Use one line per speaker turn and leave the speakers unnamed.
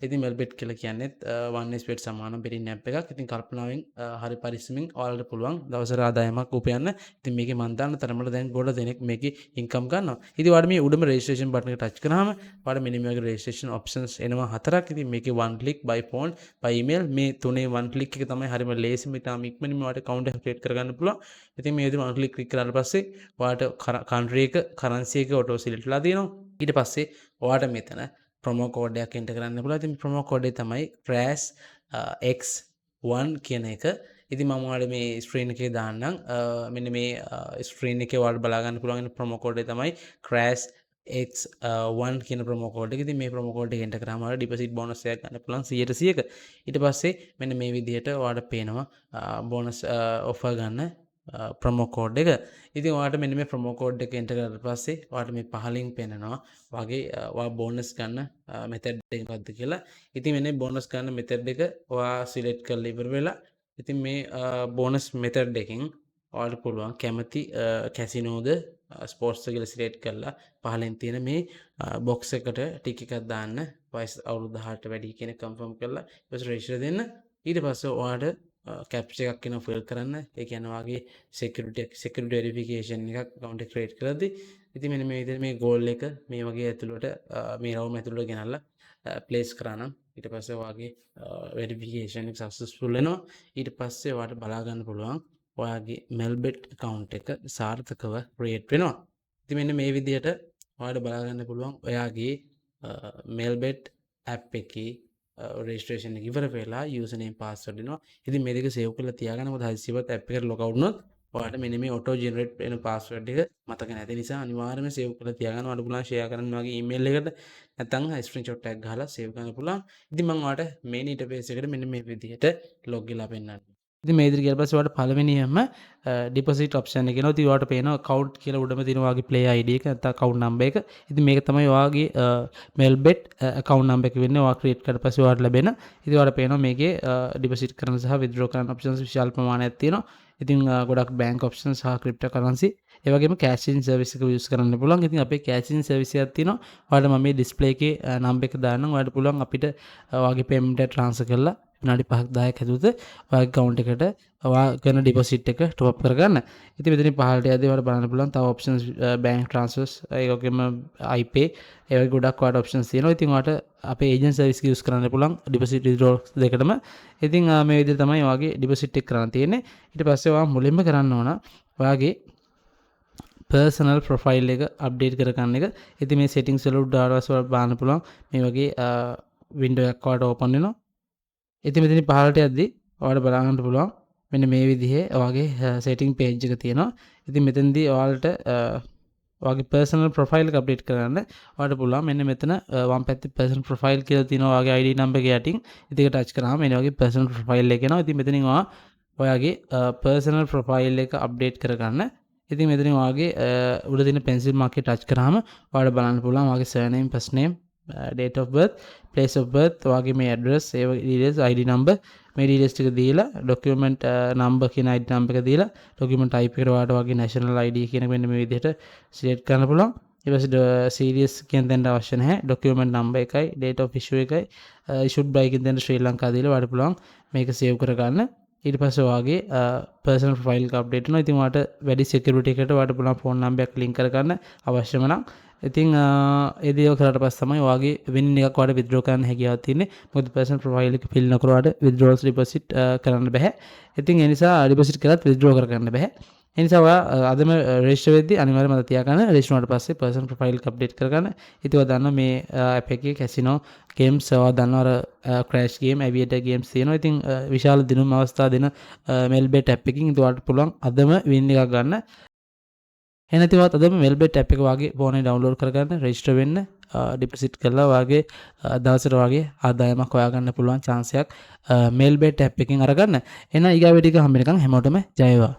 ඉතින් මෙල්බෙට් කියලා කියන්නේත් 1s bet සමාන බෙරින් ඇප් එකක්. ඉතින් කල්පනාවෙන් හරි පරිස්සමින් ඔයාලට පුළුවන් දවසට ආදායමක් උපයන්න. ඉතින් මේකේ මන් දන්න තරමට දැන් ගොඩ දෙනෙක් මේකේ ඉන්කම් ගන්නවා. ඉතින් ඔයාලා මේ උඩම රෙජිස්ට්‍රේෂන් බටන් එක ටච් කරාම ඔයාලා මෙන්න මේ වගේ රෙජිස්ට්‍රේෂන් ඔප්ෂන්ස් එනවා 4ක්. ඉතින් මේකේ one click by phone by email මේ තුනේ one click එක තමයි හරිම ලේසිම ඉතාම ඉක්මනින්ම ඔයාලට account එක create කරගන්න පුළුවන්. ඉතින් මේ විදිහට one click click කරාට පස්සේ ඔයාලට country එක currency එක auto select වෙලා තියෙනවා. ඊට පස්සේ ඔයාලට මෙතන promo code එකක් enter කරන්න පුළුවන්. ඉතින් promo code එක තමයි crash x1 කියන එක. ඉතින් මම ඔයාලට මේ screen එකේ දාන්නම්. මෙන්න මේ screen එකේ ඔයාලට බලා ගන්න පුළුවන් promo code එක තමයි crash x1 කියන promo code එක. ඉතින් මේ promo code එක enter කරාම ඔයාලට deposit bonus එකක් ගන්න පුළුවන් 100%ක. ඊට පස්සේ මෙන්න මේ විදිහට ඔයාලට පේනවා bonus offer ගන්න promo code එක. ඉතින් ඔයාලට මෙන්න මේ promo code එක enter කරලා පස්සේ ඔයාලට මේ පහලින් පේනවා වගේ ඔයා bonus ගන්න method එක මොකක්ද කියලා. ඉතින් මෙන්න bonus ගන්න method එක ඔයා select කරලා ඉවර වෙලා ඉතින් මේ bonus method එකෙන් ඔයාලට පුළුවන් කැමති කැසිනෝද ස්පෝර්ට්ස් කියලා select කරලා පහලින් තියෙන මේ box එකට ටික එකක් දාන්න. වයස අවුරුදු 18ට වැඩි කියන confirm කරලා ඊට පස්සේ register දෙන්න. ඊට පස්සේ ඔයාලට captcha එකක් එනවා fill කරන්න. ඒ කියන්නේ වාගේ security verification එකක් account එක create කරද්දී ඉතින් මෙන්න මේ විදිහට මේ goal එක මේ වගේ ඇතුළට මේ room ඇතුළට ගෙනල්ලා place කරා නම් ඊට පස්සේ වාගේ verification එක successful වෙනවා. ඊට පස්සේ ඔයාලට බලා ගන්න පුළුවන් ඔයාගේ melbet account එක සාර්ථකව create වෙනවා. ඉතින් මෙන්න මේ විදිහට ඔයාලට බලා ගන්න පුළුවන් ඔයාගේ melbet app එකේ registration එක ඉවර වෙලා username password දෙනවා. ඉතින් මේ දෙක save කරලා තියාගන්න. මොකද හදිසියෙවත් app එකට log out වුණොත් ඔයාලට මෙන්න මේ auto generate වෙන password එක මතක නැති නිසා අනිවාර්යයෙන්ම save කරලා තියාගන්න. ඔයාලට පුළුවන් share කරන්න වගේ email එකකට නැත්නම් screenshot එකක් ගහලා save කරන්න පුළුවන්. ඉතින් මම ඔයාලට main interface එකට මෙන්න මේ විදිහට log වෙලා පෙන්නන්නම්. ඉතින් මේ විදිහට ගියාට පස්සේ ඔයාලට පළවෙනියම deposit option එක එනවා. ඉතින් ඔයාලට පේනවා account කියලා උඩම තියෙන ඔයාගේ play ID එක නැත්නම් account number එක. ඉතින් මේක තමයි ඔයාගේ melbet account number එක වෙන්නේ. ඔයා create කරලා පස්සේ ඔයාලට ලැබෙන. ඉතින් ඔයාලට පේනවා මේකේ deposit කරන සහ withdraw කරන options විශාල ප්‍රමාණයක් තියෙනවා. ඉතින් ගොඩක් bank options සහ cryptocurrency ඒ වගේම cash in service එක use කරන්න පුළුවන්. ඉතින් අපේ cash in service එකක් තියෙනවා. ඔයාලට මම මේ display එකේ number එක දාන්නම්. ඔයාලට පුළුවන් අපිට ඔයාගේ payment එක transfer කරලා විනාඩි 5ක් 10ක් ඇතුළත ඔයාගේ account එකට ඔයා කරන deposit එක top up කරගන්න. ඉතින් මෙතනින් පහළට යද්දී ඔයාලට බලන්න පුළුවන් තව options bank transfers ඒ වගේම iPay ඒ වගේ ගොඩක් ඔයාලට options තියෙනවා. ඉතින් ඔයාලට අපේ agent service එක use කරන්න පුළුවන් deposit withdrawal දෙකටම. ඉතින් මේ විදිහට තමයි ඔයාගේ deposit එක කරන්න තියෙන්නේ. ඊට පස්සේ ඔයා මුලින්ම කරන්න ඕන ඔයාගේ personal profile එක update කරගන්න එක. ඉතින් මේ settings වල උඩ ආවස්වල බලන්න පුළුවන් මේ වගේ window එකක් ඔයාලට open වෙනවා. ඉතින් මෙතන පහළට යද්දී ඔයාලට බලා ගන්න පුළුවන් මෙන්න මේ විදිහේ ඔයාගේ setting page එක තියෙනවා. ඉතින් මෙතනදී ඔයාලට ඔයාගේ personal profile එක update කරගන්න ඔයාලට පුළුවන් මෙන්න මෙතන වම් පැත්තේ personal profile කියලා තියෙනවා ඔයාගේ ID number එක යටින්. ඉතින් ඒක touch කරාම මෙන්න වගේ personal profile එක එනවා. ඉතින් මෙතනින් ඔයාගේ personal profile එක update කරගන්න. ඉතින් මෙතනින් ඔයාගේ උඩ තියෙන pencil mark එක touch කරාම ඔයාලට බලන්න පුළුවන් ඔයාගේ surname first name date of birth place of birth ඔයාගේ මේ address ඒ details ID number මේ details ටික දීලා document number කියන ID number එක දීලා document type එකට ඔයාලට ඔයාගේ national ID කියන මෙන්න මේ විදිහට select කරන්න පුළුවන්. ඊට පස්සේ serious කියන දෙන්න අවශ්‍ය නැහැ. document number එකයි date of issue එකයි issued by කියන දෙන්න ශ්‍රී ලංකා දීලා ඔයාලට පුළුවන් මේක save කරගන්න. ඊට පස්සේ ඔයාගේ personal profile එක update වෙනවා. ඉතින් ඔයාලට වැඩි security එකකට ඔයාලට පුළුවන් phone number එකක් link කරගන්න අවශ්‍යම නම්. ඉතින් ඒ දේ කරලා පස්සේ තමයි ඔයාගේ win එකක් ඔයාලට withdraw කරන්න හැකියාවක් තියෙන්නේ. මොකද personal profile එක fill නොකර ඔයාලට withdrawals deposit කරන්න බෑ. ඉතින් ඒ නිසා deposit කරත් withdraw කරගන්න බෑ. ඒ නිසා ඔයා අදම register වෙද්දී අනිවාර්යයෙන්ම මතක තියාගන්න register වුණාට පස්සේ personal profile එක update කරගන්න. ඉතින් ඔයා දන්නවා මේ app එකේ casino games ඔයා දන්නවා අර crash game aviator games තියෙනවා. ඉතින් විශාල දිනුම් අවස්ථා දෙන melbet app එකකින් ඉතින් ඔයාලට පුළුවන් අදම win එකක් ගන්න. එනතිවත් අදම melbet app එක වාගේ ෆෝනේ download කරගන්න register වෙන්න deposit කරලා වාගේ දවසට වාගේ ආදායමක් හොයාගන්න පුළුවන් chance එකක් melbet app එකෙන් අරගන්න. එහෙනම් ඊගා වීඩියෝ එක හම්බ වෙනකන් හැමෝටම ජය වේවා.